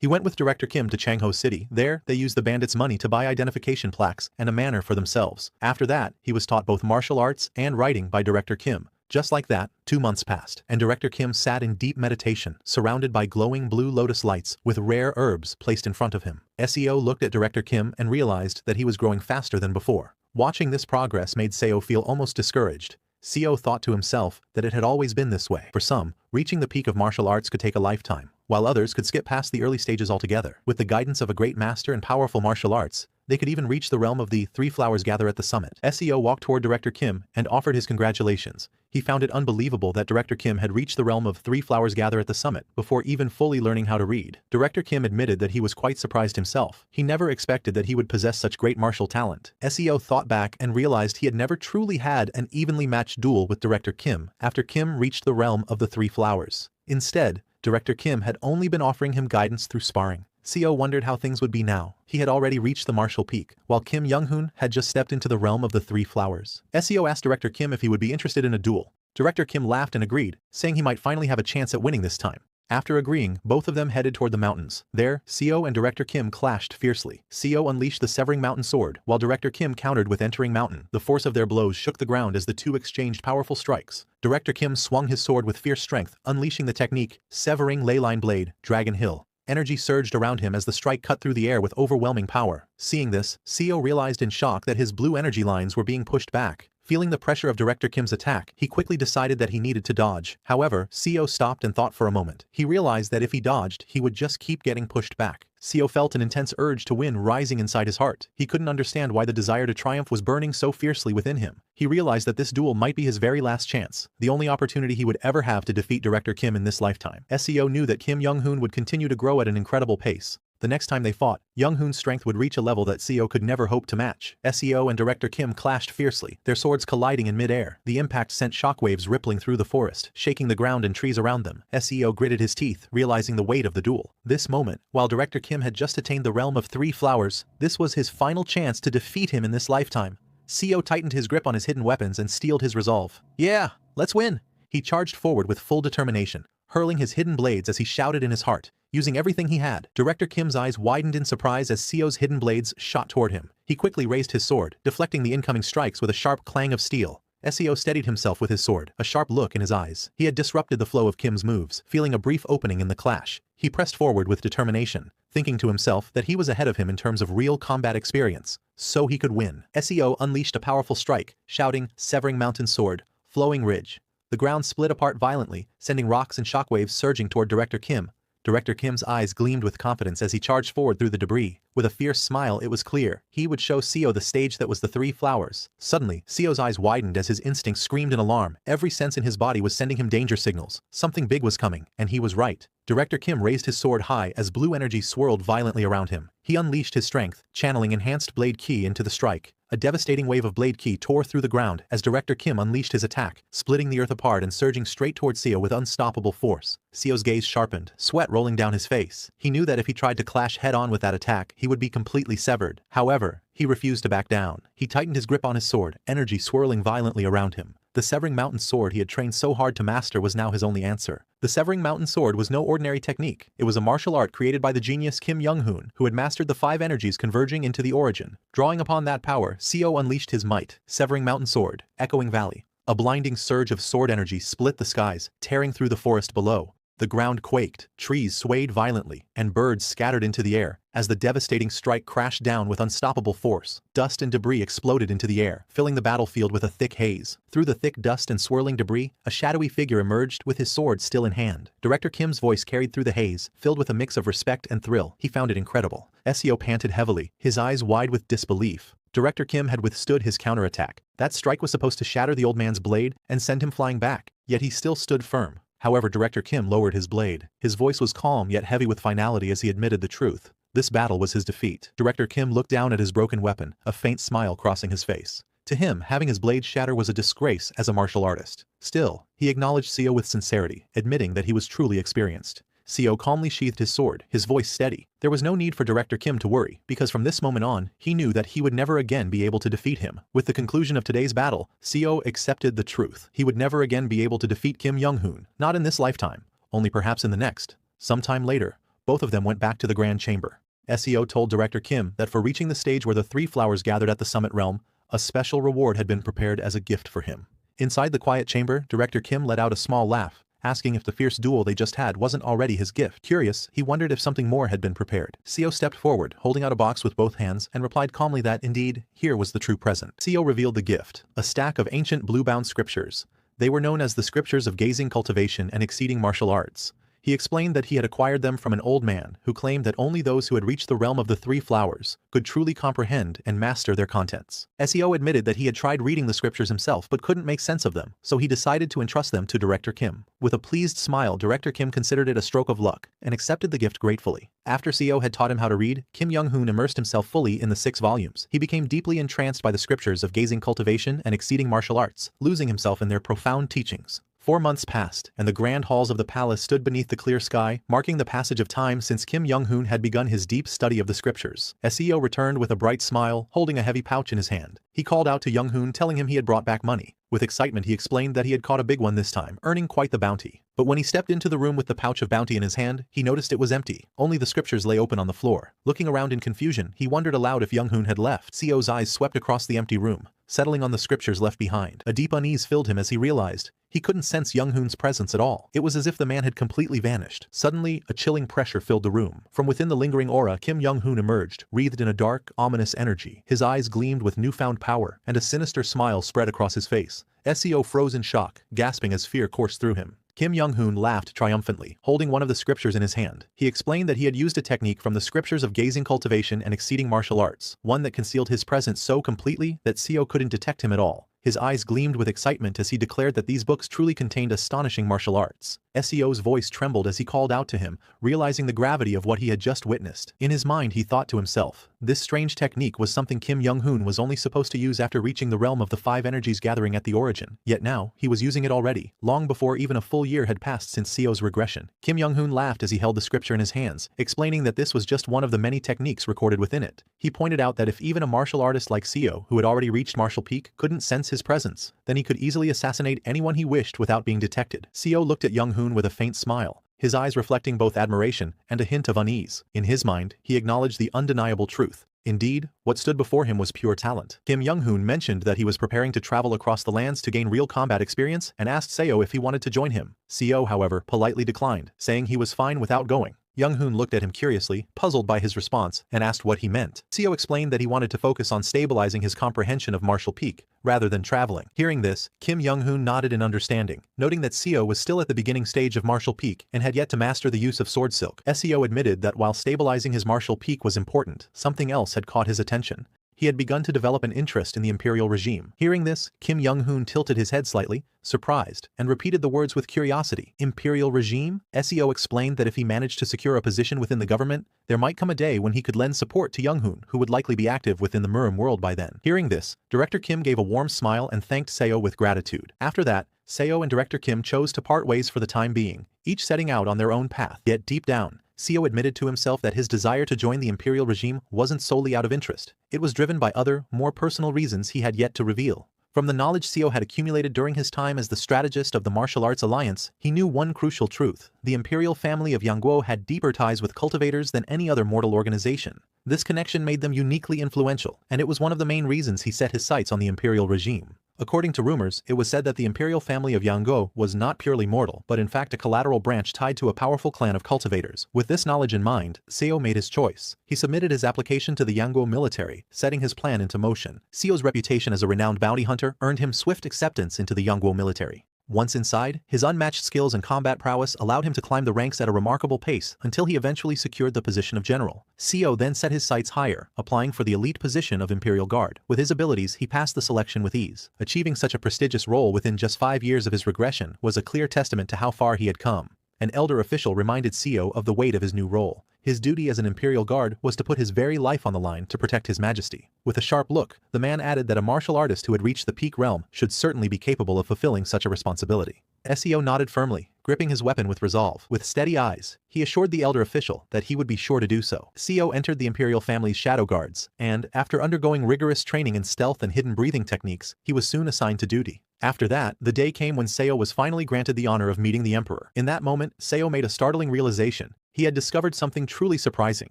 He went with Director Kim to Changho City. There, they used the bandits' money to buy identification plaques and a manor for themselves. After that, he was taught both martial arts and writing by Director Kim. Just like that, 2 months passed, and Director Kim sat in deep meditation, surrounded by glowing blue lotus lights with rare herbs placed in front of him. Seo looked at Director Kim and realized that he was growing faster than before. Watching this progress made Seo feel almost discouraged. Seo thought to himself that it had always been this way. For some, reaching the peak of martial arts could take a lifetime, while others could skip past the early stages altogether. With the guidance of a great master in powerful martial arts, they could even reach the realm of the 3 flowers gather at the summit. Seo walked toward Director Kim and offered his congratulations. He found it unbelievable that Director Kim had reached the realm of 3 flowers gather at the summit before even fully learning how to read. Director Kim admitted that he was quite surprised himself. He never expected that he would possess such great martial talent. Seo thought back and realized he had never truly had an evenly matched duel with Director Kim after Kim reached the realm of the 3 flowers. Instead, Director Kim had only been offering him guidance through sparring. Seo wondered how things would be now. He had already reached the martial peak, while Kim Young-hoon had just stepped into the realm of the 3 flowers. Seo asked Director Kim if he would be interested in a duel. Director Kim laughed and agreed, saying he might finally have a chance at winning this time. After agreeing, both of them headed toward the mountains. There, Seo and Director Kim clashed fiercely. Seo unleashed the Severing Mountain Sword, while Director Kim countered with Entering Mountain. The force of their blows shook the ground as the two exchanged powerful strikes. Director Kim swung his sword with fierce strength, unleashing the technique, Severing Leyline Blade, Dragon Hill. Energy surged around him as the strike cut through the air with overwhelming power. Seeing this, Seo realized in shock that his blue energy lines were being pushed back. Feeling the pressure of Director Kim's attack, he quickly decided that he needed to dodge. However, Seo stopped and thought for a moment. He realized that if he dodged, he would just keep getting pushed back. Seo felt an intense urge to win rising inside his heart. He couldn't understand why the desire to triumph was burning so fiercely within him. He realized that this duel might be his very last chance, the only opportunity he would ever have to defeat Director Kim in this lifetime. Seo knew that Kim Young-hoon would continue to grow at an incredible pace. The next time they fought, Young-hoon's strength would reach a level that Seo could never hope to match. Seo and Director Kim clashed fiercely, their swords colliding in mid-air. The impact sent shockwaves rippling through the forest, shaking the ground and trees around them. Seo gritted his teeth, realizing the weight of the duel. This moment, while Director Kim had just attained the realm of 3 flowers, this was his final chance to defeat him in this lifetime. Seo tightened his grip on his hidden weapons and steeled his resolve. "Yeah, let's win!" He charged forward with full determination, hurling his hidden blades as he shouted in his heart. Using everything he had, Director Kim's eyes widened in surprise as Seo's hidden blades shot toward him. He quickly raised his sword, deflecting the incoming strikes with a sharp clang of steel. Seo steadied himself with his sword, a sharp look in his eyes. He had disrupted the flow of Kim's moves, feeling a brief opening in the clash. He pressed forward with determination, thinking to himself that he was ahead of him in terms of real combat experience, so he could win. Seo unleashed a powerful strike, shouting, "Severing Mountain Sword, Flowing Ridge." The ground split apart violently, sending rocks and shockwaves surging toward Director Kim. Director Kim's eyes gleamed with confidence as he charged forward through the debris. With a fierce smile, it was clear he would show Seo the stage that was the 3 flowers. Suddenly, Seo's eyes widened as his instincts screamed in alarm. Every sense in his body was sending him danger signals. Something big was coming, and he was right. Director Kim raised his sword high as blue energy swirled violently around him. He unleashed his strength, channeling enhanced blade ki into the strike. A devastating wave of blade ki tore through the ground as Director Kim unleashed his attack, splitting the earth apart and surging straight towards Seo with unstoppable force. Seo's gaze sharpened, sweat rolling down his face. He knew that if he tried to clash head-on with that attack, he would be completely severed. However, he refused to back down. He tightened his grip on his sword, energy swirling violently around him. The Severing Mountain Sword he had trained so hard to master was now his only answer. The Severing Mountain Sword was no ordinary technique. It was a martial art created by the genius Kim Young-hoon, who had mastered the 5 energies converging into the origin. Drawing upon that power, Seo unleashed his might. Severing Mountain Sword, Echoing Valley. A blinding surge of sword energy split the skies, tearing through the forest below. The ground quaked, trees swayed violently, and birds scattered into the air as the devastating strike crashed down with unstoppable force. Dust and debris exploded into the air, filling the battlefield with a thick haze. Through the thick dust and swirling debris, a shadowy figure emerged with his sword still in hand. Director Kim's voice carried through the haze, filled with a mix of respect and thrill. He found it incredible. Seo panted heavily, his eyes wide with disbelief. Director Kim had withstood his counterattack. That strike was supposed to shatter the old man's blade and send him flying back, yet he still stood firm. However, Director Kim lowered his blade. His voice was calm yet heavy with finality as he admitted the truth. This battle was his defeat. Director Kim looked down at his broken weapon, a faint smile crossing his face. To him, having his blade shatter was a disgrace as a martial artist. Still, he acknowledged Seo with sincerity, admitting that he was truly experienced. Seo calmly sheathed his sword, his voice steady. There was no need for Director Kim to worry, because from this moment on, he knew that he would never again be able to defeat him. With the conclusion of today's battle, Seo accepted the truth. He would never again be able to defeat Kim Young-hoon, not in this lifetime, only perhaps in the next. Sometime later, both of them went back to the grand chamber. SEO told Director Kim that for reaching the stage where the 3 flowers gathered at the summit realm, a special reward had been prepared as a gift for him. Inside the quiet chamber, Director Kim let out a small laugh, asking if the fierce duel they just had wasn't already his gift. Curious, he wondered if something more had been prepared. Seo stepped forward, holding out a box with both hands, and replied calmly that, indeed, here was the true present. Seo revealed the gift, a stack of ancient blue-bound scriptures. They were known as the scriptures of gazing cultivation and exceeding martial arts. He explained that he had acquired them from an old man who claimed that only those who had reached the realm of the 3 flowers could truly comprehend and master their contents. SEO admitted that he had tried reading the scriptures himself but couldn't make sense of them, so he decided to entrust them to Director Kim. With a pleased smile, Director Kim considered it a stroke of luck and accepted the gift gratefully. After SEO had taught him how to read, Kim Young-hoon immersed himself fully in the 6 volumes. He became deeply entranced by the scriptures of gazing cultivation and exceeding martial arts, losing himself in their profound teachings. 4 months passed, and the grand halls of the palace stood beneath the clear sky, marking the passage of time since Kim Young-hoon had begun his deep study of the scriptures. SEO returned with a bright smile, holding a heavy pouch in his hand. He called out to Young-hoon, telling him he had brought back money. With excitement, he explained that he had caught a big one this time, earning quite the bounty. But when he stepped into the room with the pouch of bounty in his hand, he noticed it was empty. Only the scriptures lay open on the floor. Looking around in confusion, he wondered aloud if Young-hoon had left. Seo's eyes swept across the empty room, settling on the scriptures left behind. A deep unease filled him as he realized he couldn't sense Young-hoon's presence at all. It was as if the man had completely vanished. Suddenly, a chilling pressure filled the room. From within the lingering aura, Kim Young-hoon emerged, wreathed in a dark, ominous energy. His eyes gleamed with newfound power, and a sinister smile spread across his face. SEO froze in shock, gasping as fear coursed through him. Kim Young-hoon laughed triumphantly, holding one of the scriptures in his hand. He explained that he had used a technique from the scriptures of gazing cultivation and exceeding martial arts, one that concealed his presence so completely that Seo couldn't detect him at all. His eyes gleamed with excitement as he declared that these books truly contained astonishing martial arts. SEO's voice trembled as he called out to him, realizing the gravity of what he had just witnessed. In his mind, he thought to himself, this strange technique was something Kim Young-hoon was only supposed to use after reaching the realm of the 5 energies gathering at the origin. Yet now, he was using it already, long before even a full year had passed since Seo's regression. Kim Young-hoon laughed as he held the scripture in his hands, explaining that this was just one of the many techniques recorded within it. He pointed out that if even a martial artist like Seo, who had already reached martial peak, couldn't sense his presence, then he could easily assassinate anyone he wished without being detected. Seo looked at Young-hoon with a faint smile, his eyes reflecting both admiration and a hint of unease. In his mind, he acknowledged the undeniable truth. Indeed, what stood before him was pure talent. Kim Young-hoon mentioned that he was preparing to travel across the lands to gain real combat experience and asked Seo if he wanted to join him. Seo, however, politely declined, saying he was fine without going. Young-hoon looked at him curiously, puzzled by his response, and asked what he meant. Seo explained that he wanted to focus on stabilizing his comprehension of martial peak, rather than traveling. Hearing this, Kim Young-hoon nodded in understanding, noting that Seo was still at the beginning stage of martial peak and had yet to master the use of sword silk. Seo admitted that while stabilizing his martial peak was important, something else had caught his attention. He had begun to develop an interest in the imperial regime. Hearing this, Kim Young-hoon tilted his head slightly, surprised, and repeated the words with curiosity. Imperial regime? Seo explained that if he managed to secure a position within the government, there might come a day when he could lend support to Young-hoon, who would likely be active within the Murim world by then. Hearing this, Director Kim gave a warm smile and thanked Seo with gratitude. After that, Seo and Director Kim chose to part ways for the time being, each setting out on their own path. Yet deep down, Seo admitted to himself that his desire to join the imperial regime wasn't solely out of interest. It was driven by other, more personal reasons he had yet to reveal. From the knowledge Seo had accumulated during his time as the strategist of the Martial Arts Alliance, he knew one crucial truth. The imperial family of Yangguo had deeper ties with cultivators than any other mortal organization. This connection made them uniquely influential, and it was one of the main reasons he set his sights on the imperial regime. According to rumors, it was said that the imperial family of Yangguo was not purely mortal, but in fact a collateral branch tied to a powerful clan of cultivators. With this knowledge in mind, Seo made his choice. He submitted his application to the Yangguo military, setting his plan into motion. Seo's reputation as a renowned bounty hunter earned him swift acceptance into the Yangguo military. Once inside, his unmatched skills and combat prowess allowed him to climb the ranks at a remarkable pace until he eventually secured the position of general. Seo then set his sights higher, applying for the elite position of Imperial Guard. With his abilities, he passed the selection with ease. Achieving such a prestigious role within just 5 years of his regression was a clear testament to how far he had come. An elder official reminded Seo of the weight of his new role. His duty as an Imperial Guard was to put his very life on the line to protect His Majesty. With a sharp look, the man added that a martial artist who had reached the peak realm should certainly be capable of fulfilling such a responsibility. Seo nodded firmly, gripping his weapon with resolve. With steady eyes, he assured the elder official that he would be sure to do so. Seo entered the Imperial family's shadow guards, and, after undergoing rigorous training in stealth and hidden breathing techniques, he was soon assigned to duty. After that, the day came when Seo was finally granted the honor of meeting the Emperor. In that moment, Seo made a startling realization. He had discovered something truly surprising.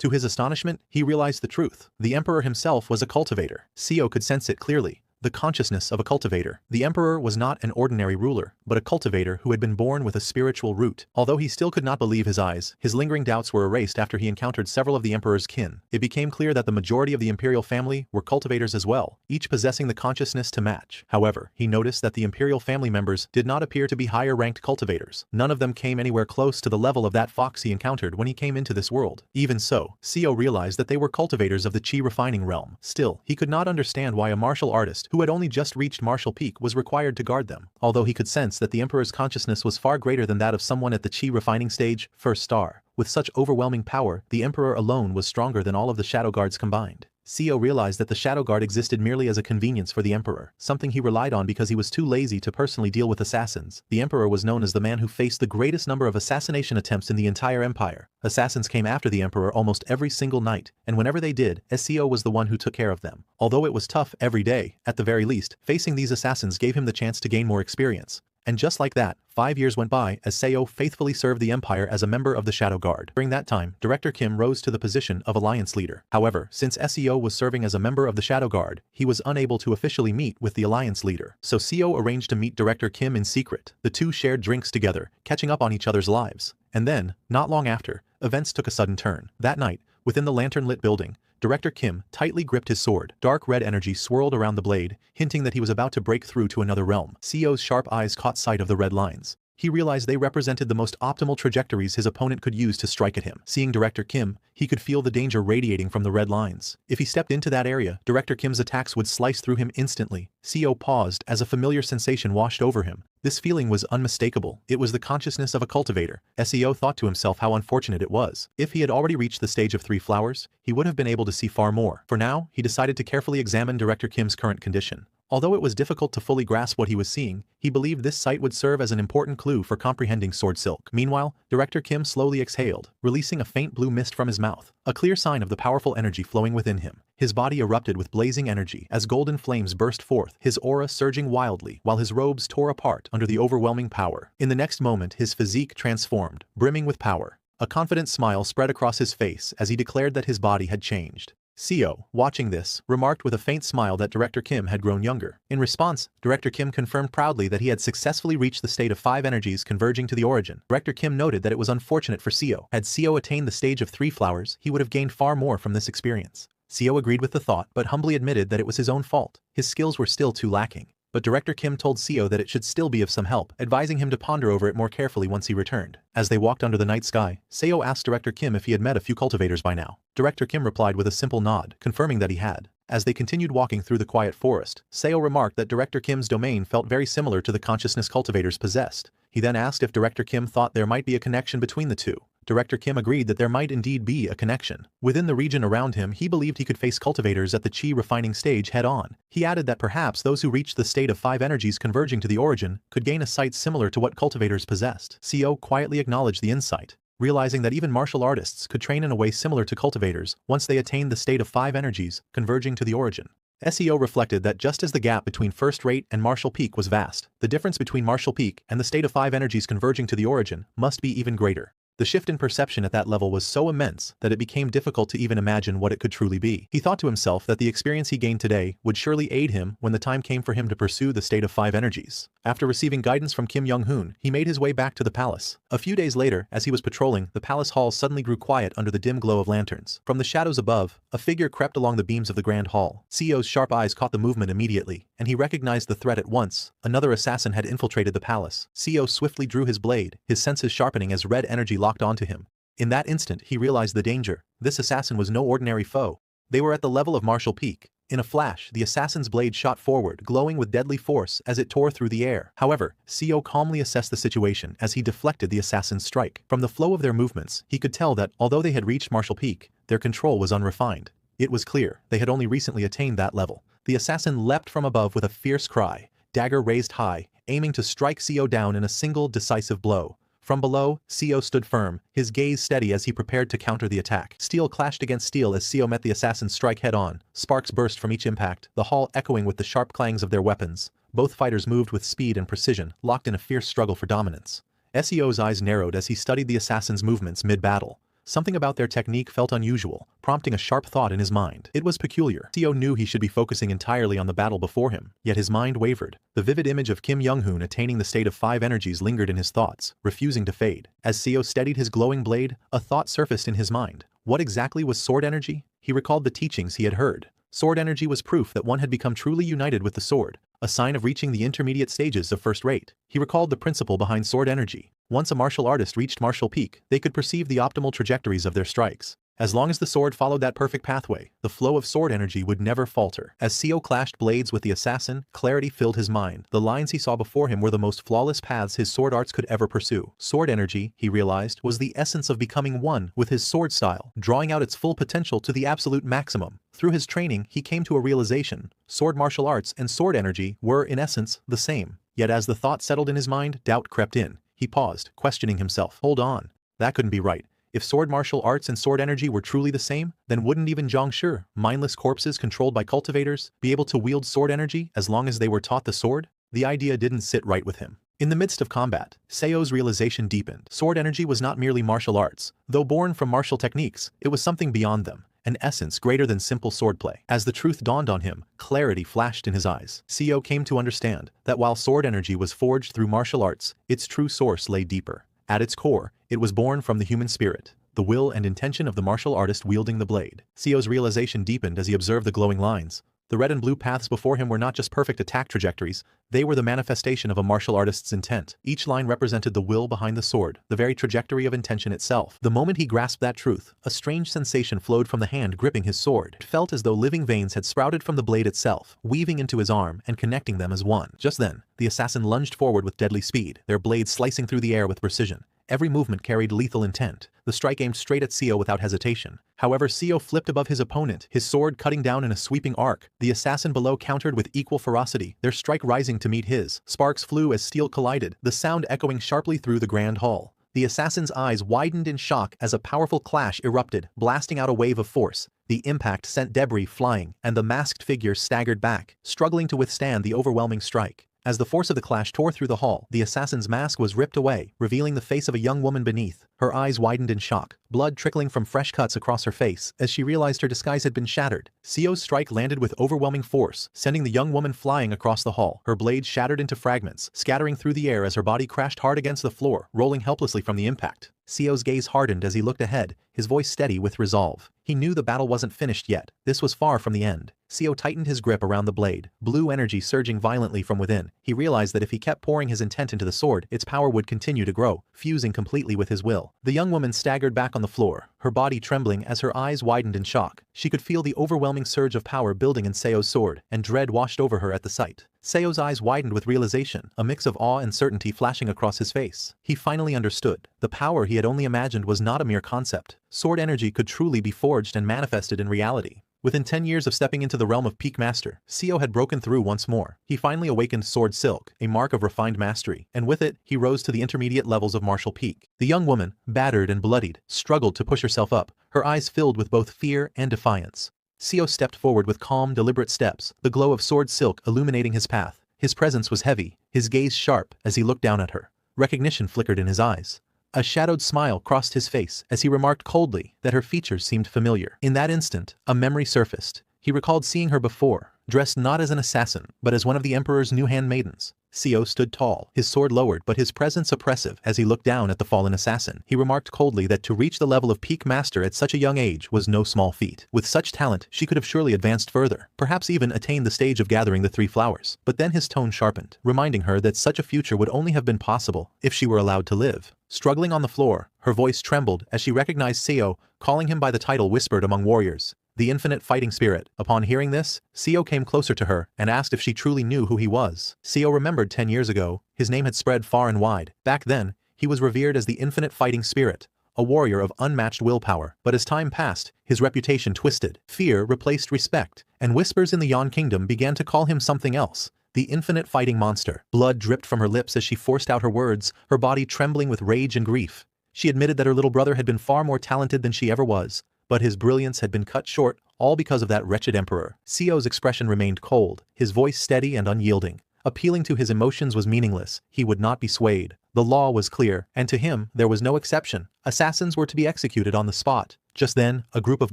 To his astonishment, he realized the truth. The emperor himself was a cultivator. Seo could sense it clearly. The consciousness of a cultivator. The emperor was not an ordinary ruler, but a cultivator who had been born with a spiritual root. Although he still could not believe his eyes, his lingering doubts were erased after he encountered several of the emperor's kin. It became clear that the majority of the imperial family were cultivators as well, each possessing the consciousness to match. However, he noticed that the imperial family members did not appear to be higher-ranked cultivators. None of them came anywhere close to the level of that fox he encountered when he came into this world. Even so, Seo realized that they were cultivators of the chi refining realm. Still, he could not understand why a martial artist who had only just reached martial peak was required to guard them. Although he could sense that the emperor's consciousness was far greater than that of someone at the chi refining stage, first star. With such overwhelming power, the emperor alone was stronger than all of the shadow guards combined. Seo realized that the shadow guard existed merely as a convenience for the emperor, something he relied on because he was too lazy to personally deal with assassins. The emperor was known as the man who faced the greatest number of assassination attempts in the entire empire. Assassins came after the emperor almost every single night, and whenever they did, Seo was the one who took care of them. Although it was tough every day, at the very least, facing these assassins gave him the chance to gain more experience. And just like that, 5 years went by as Seo faithfully served the empire as a member of the Shadow Guard. During that time, Director Kim rose to the position of Alliance Leader. However, since Seo was serving as a member of the Shadow Guard, he was unable to officially meet with the Alliance Leader. So Seo arranged to meet Director Kim in secret. The two shared drinks together, catching up on each other's lives. And then, not long after, events took a sudden turn. That night, within the lantern-lit building, Director Kim tightly gripped his sword. Dark red energy swirled around the blade, hinting that he was about to break through to another realm. Seo's sharp eyes caught sight of the red lines. He realized they represented the most optimal trajectories his opponent could use to strike at him. Seeing Director Kim, he could feel the danger radiating from the red lines. If he stepped into that area, Director Kim's attacks would slice through him instantly. Seo paused as a familiar sensation washed over him. This feeling was unmistakable. It was the consciousness of a cultivator. Seo thought to himself how unfortunate it was. If he had already reached the stage of 3 flowers, he would have been able to see far more. For now, he decided to carefully examine Director Kim's current condition. Although it was difficult to fully grasp what he was seeing, he believed this sight would serve as an important clue for comprehending Sword Silk. Meanwhile, Director Kim slowly exhaled, releasing a faint blue mist from his mouth, a clear sign of the powerful energy flowing within him. His body erupted with blazing energy as golden flames burst forth, his aura surging wildly while his robes tore apart under the overwhelming power. In the next moment, his physique transformed, brimming with power. A confident smile spread across his face as he declared that his body had changed. Seo, watching this, remarked with a faint smile that Director Kim had grown younger. In response, Director Kim confirmed proudly that he had successfully reached the state of 5 energies converging to the origin. Director Kim noted that it was unfortunate for Seo. Had Seo attained the stage of 3 flowers, he would have gained far more from this experience. Seo agreed with the thought, but humbly admitted that it was his own fault. His skills were still too lacking. But Director Kim told Seo that it should still be of some help, advising him to ponder over it more carefully once he returned. As they walked under the night sky, Seo asked Director Kim if he had met a few cultivators by now. Director Kim replied with a simple nod, confirming that he had. As they continued walking through the quiet forest, Seo remarked that Director Kim's domain felt very similar to the consciousness cultivators possessed. He then asked if Director Kim thought there might be a connection between the two. Director Kim agreed that there might indeed be a connection. Within the region around him, he believed he could face cultivators at the chi refining stage head-on. He added that perhaps those who reached the state of 5 energies converging to the origin could gain a sight similar to what cultivators possessed. Seo quietly acknowledged the insight, realizing that even martial artists could train in a way similar to cultivators once they attained the state of 5 energies converging to the origin. Seo reflected that just as the gap between first rate and martial peak was vast, the difference between martial peak and the state of 5 energies converging to the origin must be even greater. The shift in perception at that level was so immense that it became difficult to even imagine what it could truly be. He thought to himself that the experience he gained today would surely aid him when the time came for him to pursue the state of 5 energies. After receiving guidance from Kim Young-hoon, he made his way back to the palace. A few days later, as he was patrolling, the palace hall suddenly grew quiet under the dim glow of lanterns. From the shadows above, a figure crept along the beams of the grand hall. Seo's sharp eyes caught the movement immediately, and he recognized the threat at once. Another assassin had infiltrated the palace. Seo swiftly drew his blade, his senses sharpening as red energy locked onto him. In that instant, he realized the danger. This assassin was no ordinary foe. They were at the level of martial peak. In a flash, the assassin's blade shot forward, glowing with deadly force as it tore through the air. However, Seo calmly assessed the situation as he deflected the assassin's strike. From the flow of their movements, he could tell that, although they had reached martial peak, their control was unrefined. It was clear they had only recently attained that level. The assassin leapt from above with a fierce cry, dagger raised high, aiming to strike Seo down in a single decisive blow. From below, Seo stood firm, his gaze steady as he prepared to counter the attack. Steel clashed against steel as Seo met the assassin's strike head-on. Sparks burst from each impact, the hall echoing with the sharp clangs of their weapons. Both fighters moved with speed and precision, locked in a fierce struggle for dominance. Seo's eyes narrowed as he studied the assassin's movements mid-battle. Something about their technique felt unusual, prompting a sharp thought in his mind. It was peculiar. Seo knew he should be focusing entirely on the battle before him, yet his mind wavered. The vivid image of Kim Young-hoon attaining the state of 5 energies lingered in his thoughts, refusing to fade. As Seo steadied his glowing blade, a thought surfaced in his mind. What exactly was sword energy? He recalled the teachings he had heard. Sword energy was proof that one had become truly united with the sword, a sign of reaching the intermediate stages of first rate. He recalled the principle behind sword energy. Once a martial artist reached martial peak, they could perceive the optimal trajectories of their strikes. As long as the sword followed that perfect pathway, the flow of sword energy would never falter. As Seo clashed blades with the assassin, clarity filled his mind. The lines he saw before him were the most flawless paths his sword arts could ever pursue. Sword energy, he realized, was the essence of becoming one with his sword style, drawing out its full potential to the absolute maximum. Through his training, he came to a realization. Sword martial arts and sword energy were, in essence, the same. Yet as the thought settled in his mind, doubt crept in. He paused, questioning himself. Hold on. That couldn't be right. If sword martial arts and sword energy were truly the same, then wouldn't even Zhongshi, mindless corpses controlled by cultivators, be able to wield sword energy as long as they were taught the sword? The idea didn't sit right with him. In the midst of combat, Seo's realization deepened. Sword energy was not merely martial arts. Though born from martial techniques, it was something beyond them, an essence greater than simple swordplay. As the truth dawned on him, clarity flashed in his eyes. Seo came to understand that while sword energy was forged through martial arts, its true source lay deeper. At its core, it was born from the human spirit, the will and intention of the martial artist wielding the blade. Seo's realization deepened as he observed the glowing lines. The red and blue paths before him were not just perfect attack trajectories, they were the manifestation of a martial artist's intent. Each line represented the will behind the sword, the very trajectory of intention itself. The moment he grasped that truth, a strange sensation flowed from the hand gripping his sword. It felt as though living veins had sprouted from the blade itself, weaving into his arm and connecting them as one. Just then, the assassin lunged forward with deadly speed, their blades slicing through the air with precision. Every movement carried lethal intent. The strike aimed straight at Seo without hesitation. However, Seo flipped above his opponent, his sword cutting down in a sweeping arc. The assassin below countered with equal ferocity, their strike rising to meet his. Sparks flew as steel collided, the sound echoing sharply through the grand hall. The assassin's eyes widened in shock as a powerful clash erupted, blasting out a wave of force. The impact sent debris flying, and the masked figure staggered back, struggling to withstand the overwhelming strike. As the force of the clash tore through the hall, the assassin's mask was ripped away, revealing the face of a young woman beneath. Her eyes widened in shock, blood trickling from fresh cuts across her face as she realized her disguise had been shattered. Seo's strike landed with overwhelming force, sending the young woman flying across the hall. Her blade shattered into fragments, scattering through the air as her body crashed hard against the floor, rolling helplessly from the impact. Seo's gaze hardened as he looked ahead, his voice steady with resolve. He knew the battle wasn't finished yet. This was far from the end. Seo tightened his grip around the blade, blue energy surging violently from within. He realized that if he kept pouring his intent into the sword, its power would continue to grow, fusing completely with his will. The young woman staggered back on the floor, her body trembling as her eyes widened in shock. She could feel the overwhelming surge of power building in Seo's sword, and dread washed over her at the sight. Seo's eyes widened with realization, a mix of awe and certainty flashing across his face. He finally understood. The power he had only imagined was not a mere concept. Sword energy could truly be forged and manifested in reality. Within 10 years of stepping into the realm of Peak Master, Seo had broken through once more. He finally awakened Sword Silk, a mark of refined mastery, and with it, he rose to the intermediate levels of martial peak. The young woman, battered and bloodied, struggled to push herself up, her eyes filled with both fear and defiance. Seo stepped forward with calm, deliberate steps, the glow of Sword Silk illuminating his path. His presence was heavy, his gaze sharp as he looked down at her. Recognition flickered in his eyes. A shadowed smile crossed his face as he remarked coldly that her features seemed familiar. In that instant, a memory surfaced. He recalled seeing her before, dressed not as an assassin, but as one of the Emperor's new handmaidens. Seo stood tall, his sword lowered but his presence oppressive as he looked down at the fallen assassin. He remarked coldly that to reach the level of Peak Master at such a young age was no small feat. With such talent, she could have surely advanced further, perhaps even attained the stage of gathering the 3 flowers. But then his tone sharpened, reminding her that such a future would only have been possible if she were allowed to live. Struggling on the floor, her voice trembled as she recognized Seo, calling him by the title whispered among warriors, the infinite fighting spirit. Upon hearing this, Seo came closer to her and asked if she truly knew who he was. Seo remembered 10 years ago, his name had spread far and wide. Back then, he was revered as the infinite fighting spirit, a warrior of unmatched willpower. But as time passed, his reputation twisted. Fear replaced respect, and whispers in the Yan Kingdom began to call him something else. The infinite fighting monster. Blood dripped from her lips as she forced out her words, her body trembling with rage and grief. She admitted that her little brother had been far more talented than she ever was, but his brilliance had been cut short, all because of that wretched emperor. Seo's expression remained cold, his voice steady and unyielding. Appealing to his emotions was meaningless. He would not be swayed. The law was clear, and to him, there was no exception. Assassins were to be executed on the spot. Just then, a group of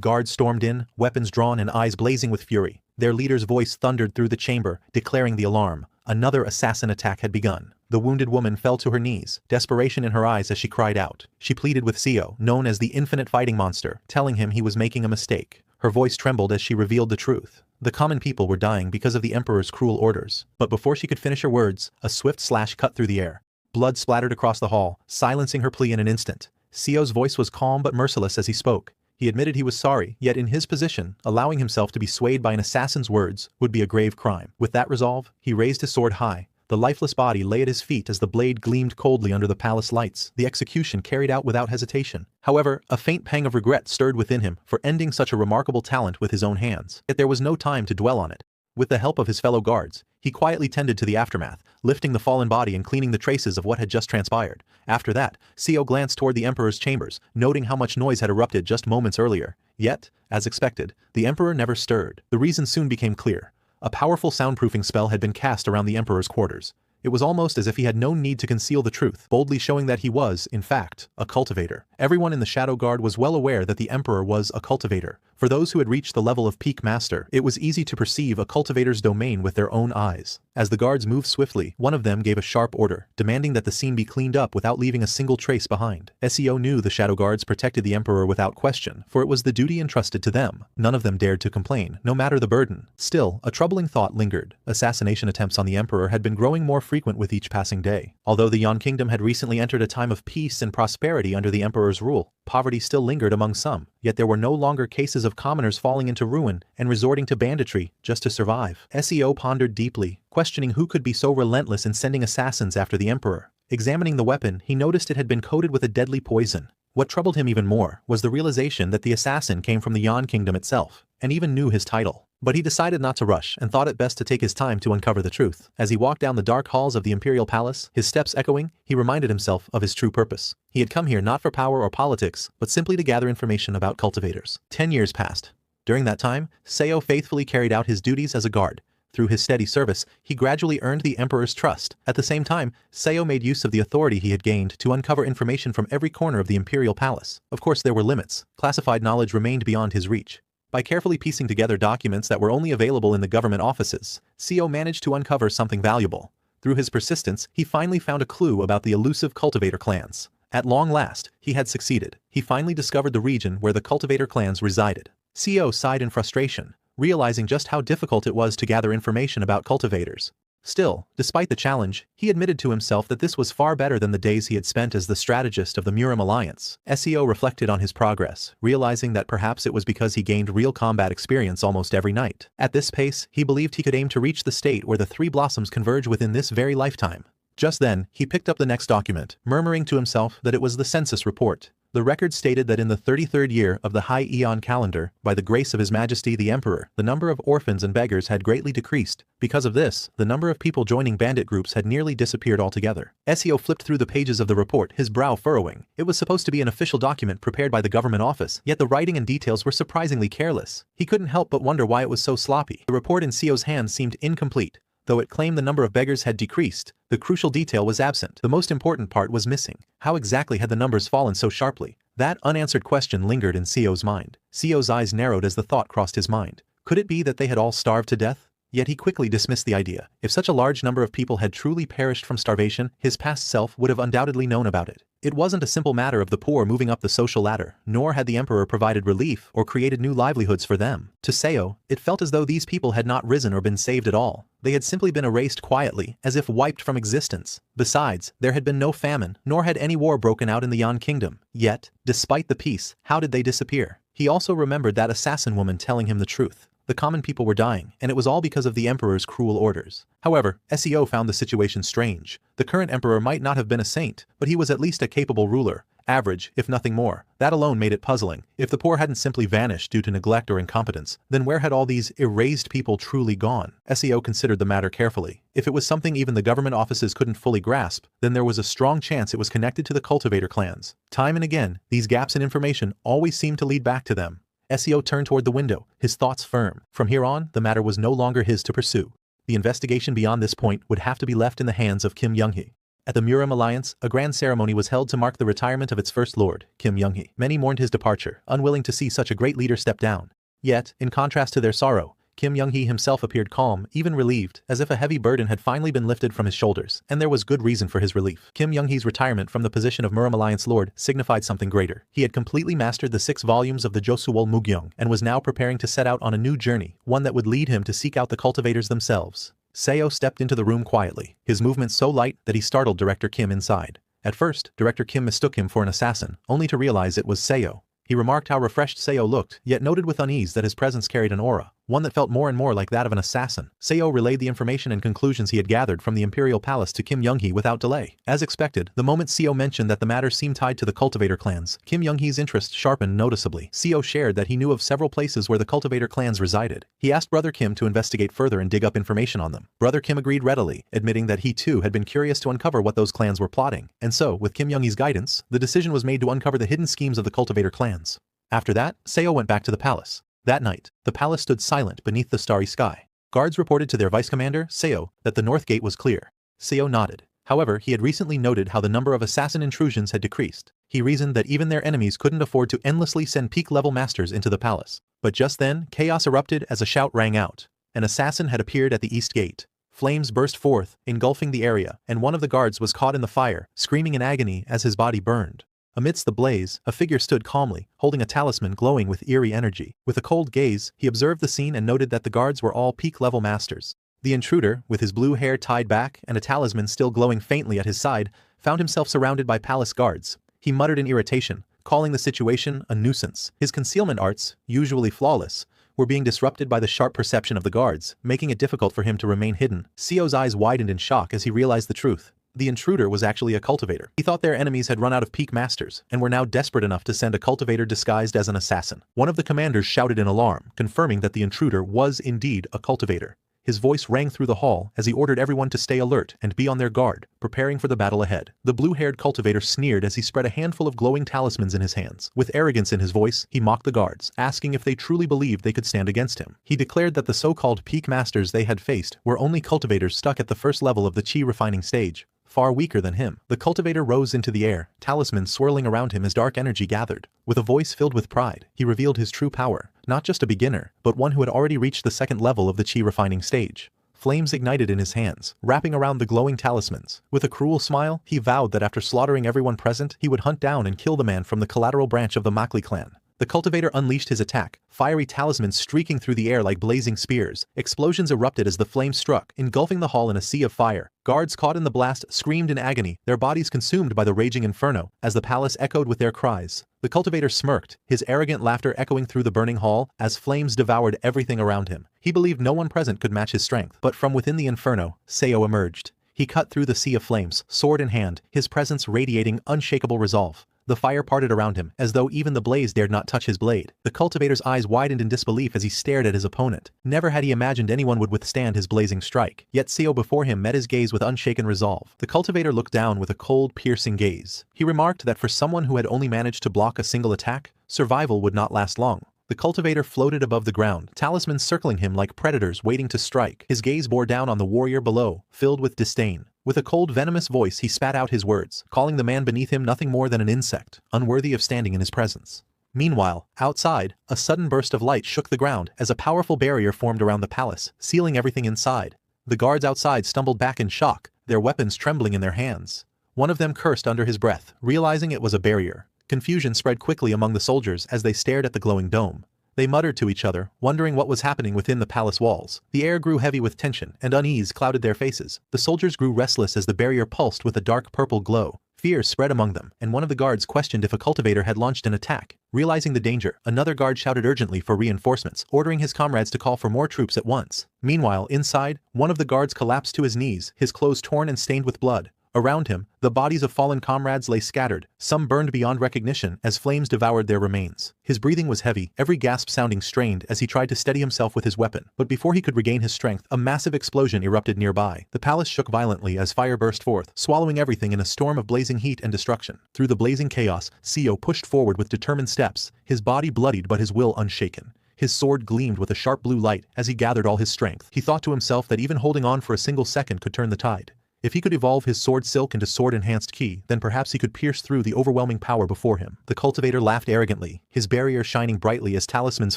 guards stormed in, weapons drawn and eyes blazing with fury. Their leader's voice thundered through the chamber, declaring the alarm. Another assassin attack had begun. The wounded woman fell to her knees, desperation in her eyes as she cried out. She pleaded with Seo, known as the infinite fighting monster, telling him he was making a mistake. Her voice trembled as she revealed the truth. The common people were dying because of the emperor's cruel orders. But before she could finish her words, a swift slash cut through the air. Blood splattered across the hall, silencing her plea in an instant. Seo's voice was calm but merciless as he spoke. He admitted he was sorry, yet in his position, allowing himself to be swayed by an assassin's words would be a grave crime. With that resolve, he raised his sword high. The lifeless body lay at his feet as the blade gleamed coldly under the palace lights, the execution carried out without hesitation. However, a faint pang of regret stirred within him for ending such a remarkable talent with his own hands. Yet there was no time to dwell on it. With the help of his fellow guards, he quietly tended to the aftermath, lifting the fallen body and cleaning the traces of what had just transpired. After that, Seo glanced toward the emperor's chambers, noting how much noise had erupted just moments earlier. Yet, as expected, the emperor never stirred. The reason soon became clear. A powerful soundproofing spell had been cast around the emperor's quarters. It was almost as if he had no need to conceal the truth, boldly showing that he was, in fact, a cultivator. Everyone in the Shadow Guard was well aware that the emperor was a cultivator. For those who had reached the level of peak master, it was easy to perceive a cultivator's domain with their own eyes. As the guards moved swiftly, one of them gave a sharp order, demanding that the scene be cleaned up without leaving a single trace behind. Seo knew the Shadow Guards protected the emperor without question, for it was the duty entrusted to them. None of them dared to complain, no matter the burden. Still, a troubling thought lingered. Assassination attempts on the emperor had been growing more frequent with each passing day. Although the Yan Kingdom had recently entered a time of peace and prosperity under the emperor's rule, poverty still lingered among some. Yet there were no longer cases of commoners falling into ruin and resorting to banditry just to survive. Seo pondered deeply, questioning who could be so relentless in sending assassins after the emperor. Examining the weapon, he noticed it had been coated with a deadly poison. What troubled him even more was the realization that the assassin came from the Yan Kingdom itself, and even knew his title. But he decided not to rush and thought it best to take his time to uncover the truth. As he walked down the dark halls of the imperial palace, his steps echoing, he reminded himself of his true purpose. He had come here not for power or politics, but simply to gather information about cultivators. 10 years passed. During that time, Seo faithfully carried out his duties as a guard. Through his steady service, he gradually earned the emperor's trust. At the same time, Seo made use of the authority he had gained to uncover information from every corner of the imperial palace. Of course, there were limits. Classified knowledge remained beyond his reach. By carefully piecing together documents that were only available in the government offices, Seo managed to uncover something valuable. Through his persistence, he finally found a clue about the elusive cultivator clans. At long last, he had succeeded. He finally discovered the region where the cultivator clans resided. Seo sighed in frustration, realizing just how difficult it was to gather information about cultivators. Still, despite the challenge, he admitted to himself that this was far better than the days he had spent as the strategist of the Murim Alliance. Seo reflected on his progress, realizing that perhaps it was because he gained real combat experience almost every night. At this pace, he believed he could aim to reach the state where the three blossoms converge within this very lifetime. Just then, he picked up the next document, murmuring to himself that it was the census report. The record stated that in the 33rd year of the High Eon calendar, by the grace of His Majesty the Emperor, the number of orphans and beggars had greatly decreased. Because of this, the number of people joining bandit groups had nearly disappeared altogether. Seo flipped through the pages of the report, his brow furrowing. It was supposed to be an official document prepared by the government office, yet the writing and details were surprisingly careless. He couldn't help but wonder why it was so sloppy. The report in Seo's hands seemed incomplete. Though it claimed the number of beggars had decreased, the crucial detail was absent. The most important part was missing. How exactly had the numbers fallen so sharply? That unanswered question lingered in Seo's mind. Seo's eyes narrowed as the thought crossed his mind. Could it be that they had all starved to death? Yet he quickly dismissed the idea. If such a large number of people had truly perished from starvation, his past self would have undoubtedly known about it. It wasn't a simple matter of the poor moving up the social ladder, nor had the emperor provided relief or created new livelihoods for them. To Seo, it felt as though these people had not risen or been saved at all. They had simply been erased quietly, as if wiped from existence. Besides, there had been no famine, nor had any war broken out in the Yan Kingdom. Yet, despite the peace, how did they disappear? He also remembered that assassin woman telling him the truth. The common people were dying, and it was all because of the emperor's cruel orders. However, Seo found the situation strange. The current emperor might not have been a saint, but he was at least a capable ruler. Average, if nothing more. That alone made it puzzling. If the poor hadn't simply vanished due to neglect or incompetence, then where had all these erased people truly gone? Seo considered the matter carefully. If it was something even the government offices couldn't fully grasp, then there was a strong chance it was connected to the cultivator clans. Time and again, these gaps in information always seemed to lead back to them. Seo turned toward the window, his thoughts firm. From here on, the matter was no longer his to pursue. The investigation beyond this point would have to be left in the hands of Kim Young-hee. At the Murim Alliance, a grand ceremony was held to mark the retirement of its first lord, Kim Young-hee. Many mourned his departure, unwilling to see such a great leader step down. Yet, in contrast to their sorrow, Kim Young-hee himself appeared calm, even relieved, as if a heavy burden had finally been lifted from his shoulders, and there was good reason for his relief. Kim Young-hee's retirement from the position of Murim Alliance Lord signified something greater. He had completely mastered the 6 volumes of the Josuol Mugyeong and was now preparing to set out on a new journey, one that would lead him to seek out the cultivators themselves. Seo stepped into the room quietly, his movements so light that he startled Director Kim inside. At first, Director Kim mistook him for an assassin, only to realize it was Seo. He remarked how refreshed Seo looked, yet noted with unease that his presence carried an aura, one that felt more and more like that of an assassin. Seo relayed the information and conclusions he had gathered from the Imperial Palace to Kim Young-hee without delay. As expected, the moment Seo mentioned that the matter seemed tied to the cultivator clans, Kim Young-hee's interest sharpened noticeably. Seo shared that he knew of several places where the cultivator clans resided. He asked Brother Kim to investigate further and dig up information on them. Brother Kim agreed readily, admitting that he too had been curious to uncover what those clans were plotting. And so, with Kim Young-hee's guidance, the decision was made to uncover the hidden schemes of the cultivator clans. After that, Seo went back to the palace. That night, the palace stood silent beneath the starry sky. Guards reported to their vice commander, Seo, that the north gate was clear. Seo nodded. However, he had recently noted how the number of assassin intrusions had decreased. He reasoned that even their enemies couldn't afford to endlessly send peak-level masters into the palace. But just then, chaos erupted as a shout rang out. An assassin had appeared at the east gate. Flames burst forth, engulfing the area, and one of the guards was caught in the fire, screaming in agony as his body burned. Amidst the blaze, a figure stood calmly, holding a talisman glowing with eerie energy. With a cold gaze, he observed the scene and noted that the guards were all peak-level masters. The intruder, with his blue hair tied back and a talisman still glowing faintly at his side, found himself surrounded by palace guards. He muttered in irritation, calling the situation a nuisance. His concealment arts, usually flawless, were being disrupted by the sharp perception of the guards, making it difficult for him to remain hidden. Seo's eyes widened in shock as he realized the truth. The intruder was actually a cultivator. He thought their enemies had run out of peak masters and were now desperate enough to send a cultivator disguised as an assassin. One of the commanders shouted in alarm, confirming that the intruder was indeed a cultivator. His voice rang through the hall as he ordered everyone to stay alert and be on their guard, preparing for the battle ahead. The blue-haired cultivator sneered as he spread a handful of glowing talismans in his hands. With arrogance in his voice, he mocked the guards, asking if they truly believed they could stand against him. He declared that the so-called peak masters they had faced were only cultivators stuck at the first level of the chi refining stage, far weaker than him. The cultivator rose into the air, talismans swirling around him as dark energy gathered. With a voice filled with pride, he revealed his true power, not just a beginner, but one who had already reached the second level of the chi refining stage. Flames ignited in his hands, wrapping around the glowing talismans. With a cruel smile, he vowed that after slaughtering everyone present, he would hunt down and kill the man from the collateral branch of the Makli clan. The cultivator unleashed his attack, fiery talismans streaking through the air like blazing spears. Explosions erupted as the flames struck, engulfing the hall in a sea of fire. Guards caught in the blast screamed in agony, their bodies consumed by the raging inferno, as the palace echoed with their cries. The cultivator smirked, his arrogant laughter echoing through the burning hall as flames devoured everything around him. He believed no one present could match his strength, but from within the inferno, Seo emerged. He cut through the sea of flames, sword in hand, his presence radiating unshakable resolve. The fire parted around him, as though even the blaze dared not touch his blade. The cultivator's eyes widened in disbelief as he stared at his opponent. Never had he imagined anyone would withstand his blazing strike. Yet Seo before him met his gaze with unshaken resolve. The cultivator looked down with a cold, piercing gaze. He remarked that for someone who had only managed to block a single attack, survival would not last long. The cultivator floated above the ground, talismans circling him like predators waiting to strike. His gaze bore down on the warrior below, filled with disdain. With a cold, venomous voice, he spat out his words, calling the man beneath him nothing more than an insect, unworthy of standing in his presence. Meanwhile, outside, a sudden burst of light shook the ground as a powerful barrier formed around the palace, sealing everything inside. The guards outside stumbled back in shock, their weapons trembling in their hands. One of them cursed under his breath, realizing it was a barrier. Confusion spread quickly among the soldiers as they stared at the glowing dome. They muttered to each other, wondering what was happening within the palace walls. The air grew heavy with tension, and unease clouded their faces. The soldiers grew restless as the barrier pulsed with a dark purple glow. Fear spread among them, and one of the guards questioned if a cultivator had launched an attack. Realizing the danger, another guard shouted urgently for reinforcements, ordering his comrades to call for more troops at once. Meanwhile, inside, one of the guards collapsed to his knees, his clothes torn and stained with blood. Around him, the bodies of fallen comrades lay scattered, some burned beyond recognition as flames devoured their remains. His breathing was heavy, every gasp sounding strained as he tried to steady himself with his weapon. But before he could regain his strength, a massive explosion erupted nearby. The palace shook violently as fire burst forth, swallowing everything in a storm of blazing heat and destruction. Through the blazing chaos, Seo pushed forward with determined steps, his body bloodied but his will unshaken. His sword gleamed with a sharp blue light as he gathered all his strength. He thought to himself that even holding on for a single second could turn the tide. If he could evolve his sword silk into sword-enhanced ki, then perhaps he could pierce through the overwhelming power before him. The cultivator laughed arrogantly, his barrier shining brightly as talismans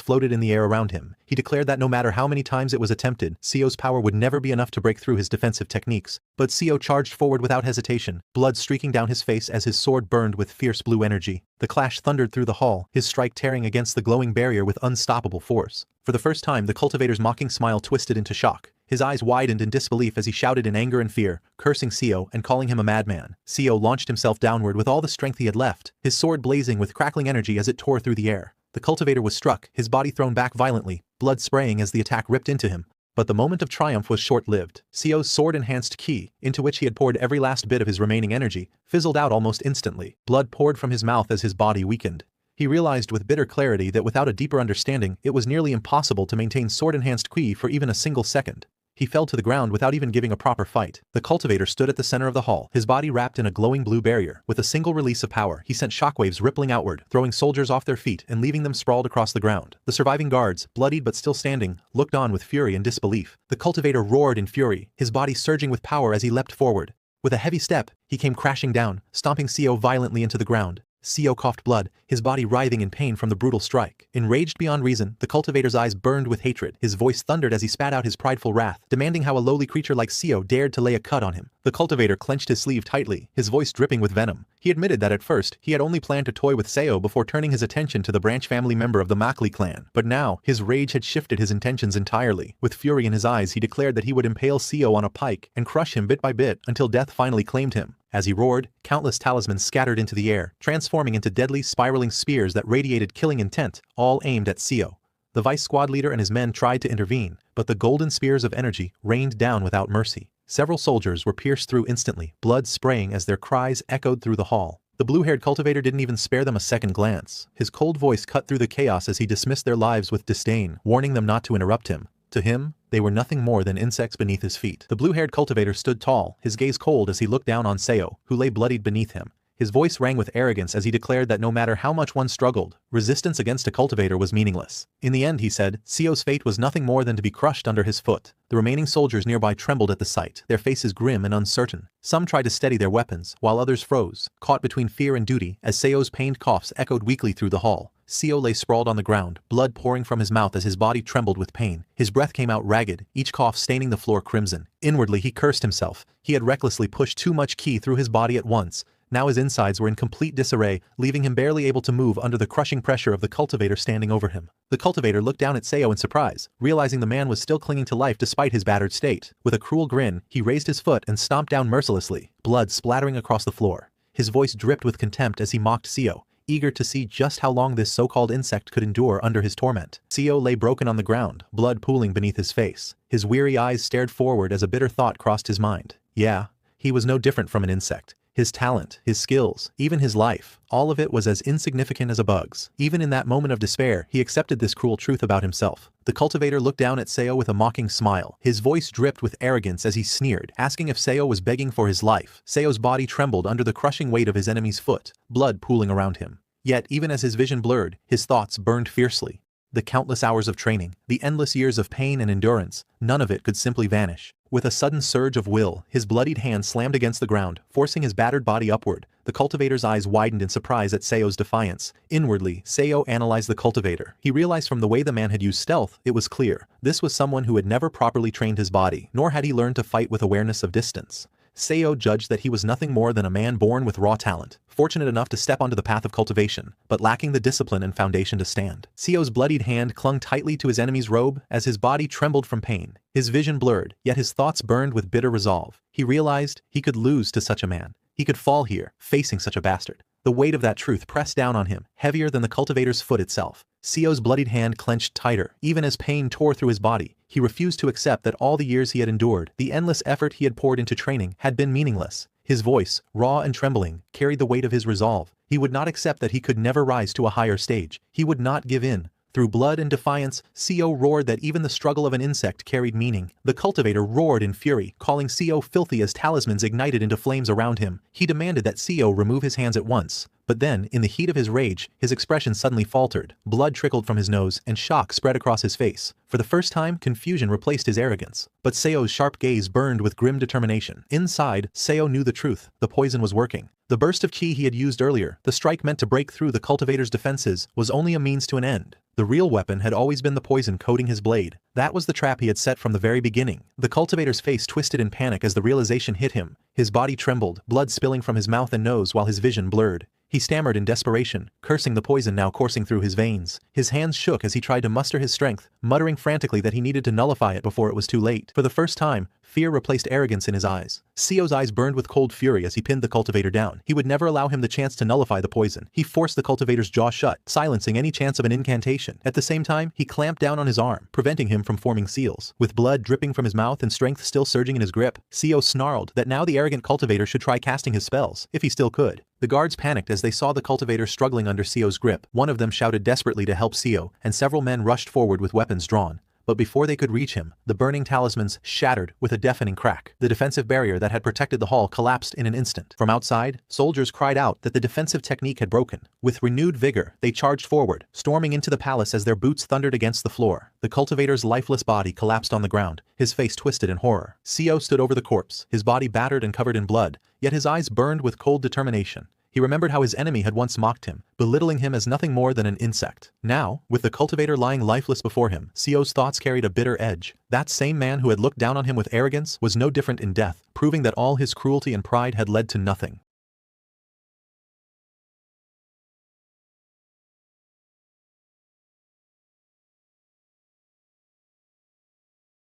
floated in the air around him. He declared that no matter how many times it was attempted, Sio's power would never be enough to break through his defensive techniques. But Sio charged forward without hesitation, blood streaking down his face as his sword burned with fierce blue energy. The clash thundered through the hall, his strike tearing against the glowing barrier with unstoppable force. For the first time, the cultivator's mocking smile twisted into shock. His eyes widened in disbelief as he shouted in anger and fear, cursing Sio and calling him a madman. Sio launched himself downward with all the strength he had left, his sword blazing with crackling energy as it tore through the air. The cultivator was struck, his body thrown back violently, blood spraying as the attack ripped into him. But the moment of triumph was short-lived. Sio's sword-enhanced ki, into which he had poured every last bit of his remaining energy, fizzled out almost instantly. Blood poured from his mouth as his body weakened. He realized with bitter clarity that without a deeper understanding, it was nearly impossible to maintain sword-enhanced ki for even a single second. He fell to the ground without even giving a proper fight. The cultivator stood at the center of the hall, his body wrapped in a glowing blue barrier. With a single release of power, he sent shockwaves rippling outward, throwing soldiers off their feet and leaving them sprawled across the ground. The surviving guards, bloodied but still standing, looked on with fury and disbelief. The cultivator roared in fury, his body surging with power as he leapt forward. With a heavy step, he came crashing down, stomping Sio violently into the ground. Sio coughed blood, his body writhing in pain from the brutal strike. Enraged beyond reason, the cultivator's eyes burned with hatred. His voice thundered as he spat out his prideful wrath, demanding how a lowly creature like Sio dared to lay a cut on him. The cultivator clenched his sleeve tightly, his voice dripping with venom. He admitted that at first, he had only planned to toy with Seo before turning his attention to the branch family member of the Makli clan. But now, his rage had shifted his intentions entirely. With fury in his eyes, he declared that he would impale Sio on a pike and crush him bit by bit until death finally claimed him. As he roared, countless talismans scattered into the air, transforming into deadly, spiraling spears that radiated killing intent, all aimed at Sio. The vice squad leader and his men tried to intervene, but the golden spears of energy rained down without mercy. Several soldiers were pierced through instantly, blood spraying as their cries echoed through the hall. The blue-haired cultivator didn't even spare them a second glance. His cold voice cut through the chaos as he dismissed their lives with disdain, warning them not to interrupt him. To him, they were nothing more than insects beneath his feet. The blue-haired cultivator stood tall, his gaze cold as he looked down on Seo, who lay bloodied beneath him. His voice rang with arrogance as he declared that no matter how much one struggled, resistance against a cultivator was meaningless. In the end, he said, Seo's fate was nothing more than to be crushed under his foot. The remaining soldiers nearby trembled at the sight, their faces grim and uncertain. Some tried to steady their weapons, while others froze, caught between fear and duty, as Seo's pained coughs echoed weakly through the hall. Seo lay sprawled on the ground, blood pouring from his mouth as his body trembled with pain. His breath came out ragged, each cough staining the floor crimson. Inwardly, he cursed himself. He had recklessly pushed too much ki through his body at once. Now his insides were in complete disarray, leaving him barely able to move under the crushing pressure of the cultivator standing over him. The cultivator looked down at Seo in surprise, realizing the man was still clinging to life despite his battered state. With a cruel grin, he raised his foot and stomped down mercilessly, blood splattering across the floor. His voice dripped with contempt as he mocked Seo, eager to see just how long this so-called insect could endure under his torment. Seo lay broken on the ground, blood pooling beneath his face. His weary eyes stared forward as a bitter thought crossed his mind. Yeah, he was no different from an insect. His talent, his skills, even his life, all of it was as insignificant as a bug's. Even in that moment of despair, he accepted this cruel truth about himself. The cultivator looked down at Seo with a mocking smile. His voice dripped with arrogance as he sneered, asking if Seo was begging for his life. Seo's body trembled under the crushing weight of his enemy's foot, blood pooling around him. Yet, even as his vision blurred, his thoughts burned fiercely. The countless hours of training, the endless years of pain and endurance, none of it could simply vanish. With a sudden surge of will, his bloodied hand slammed against the ground, forcing his battered body upward. The cultivator's eyes widened in surprise at Seo's defiance. Inwardly, Seo analyzed the cultivator. He realized from the way the man had used stealth, it was clear. This was someone who had never properly trained his body, nor had he learned to fight with awareness of distance. Seo judged that he was nothing more than a man born with raw talent, fortunate enough to step onto the path of cultivation, but lacking the discipline and foundation to stand. Seo's bloodied hand clung tightly to his enemy's robe as his body trembled from pain. His vision blurred, yet his thoughts burned with bitter resolve. He realized he could lose to such a man. He could fall here, facing such a bastard. The weight of that truth pressed down on him, heavier than the cultivator's foot itself. Seo's bloodied hand clenched tighter, even as pain tore through his body. He refused to accept that all the years he had endured, the endless effort he had poured into training, had been meaningless. His voice, raw and trembling, carried the weight of his resolve. He would not accept that he could never rise to a higher stage. He would not give in. Through blood and defiance, Seo roared that even the struggle of an insect carried meaning. The cultivator roared in fury, calling Seo filthy as talismans ignited into flames around him. He demanded that Seo remove his hands at once. But then, in the heat of his rage, his expression suddenly faltered, blood trickled from his nose, and shock spread across his face. For the first time, confusion replaced his arrogance. But Seo's sharp gaze burned with grim determination. Inside, Seo knew the truth. The poison was working. The burst of ki he had used earlier, the strike meant to break through the cultivator's defenses, was only a means to an end. The real weapon had always been the poison coating his blade. That was the trap he had set from the very beginning. The cultivator's face twisted in panic as the realization hit him. His body trembled, blood spilling from his mouth and nose while his vision blurred. He stammered in desperation, cursing the poison now coursing through his veins. His hands shook as he tried to muster his strength, muttering frantically that he needed to nullify it before it was too late. For the first time, fear replaced arrogance in his eyes. Seo's eyes burned with cold fury as he pinned the cultivator down. He would never allow him the chance to nullify the poison. He forced the cultivator's jaw shut, silencing any chance of an incantation. At the same time, he clamped down on his arm, preventing him from forming seals. With blood dripping from his mouth and strength still surging in his grip, Seo snarled that now the arrogant cultivator should try casting his spells, if he still could. The guards panicked as they saw the cultivator struggling under Seo's grip. One of them shouted desperately to help Seo, and several men rushed forward with weapons drawn. But before they could reach him, the burning talismans shattered with a deafening crack. The defensive barrier that had protected the hall collapsed in an instant. From outside, soldiers cried out that the defensive technique had broken. With renewed vigor, they charged forward, storming into the palace as their boots thundered against the floor. The cultivator's lifeless body collapsed on the ground, his face twisted in horror. Seo stood over the corpse, his body battered and covered in blood, yet his eyes burned with cold determination. He remembered how his enemy had once mocked him, belittling him as nothing more than an insect. Now, with the cultivator lying lifeless before him, Seo's thoughts carried a bitter edge. That same man who had looked down on him with arrogance was no different in death, proving that all his cruelty and pride had led to nothing.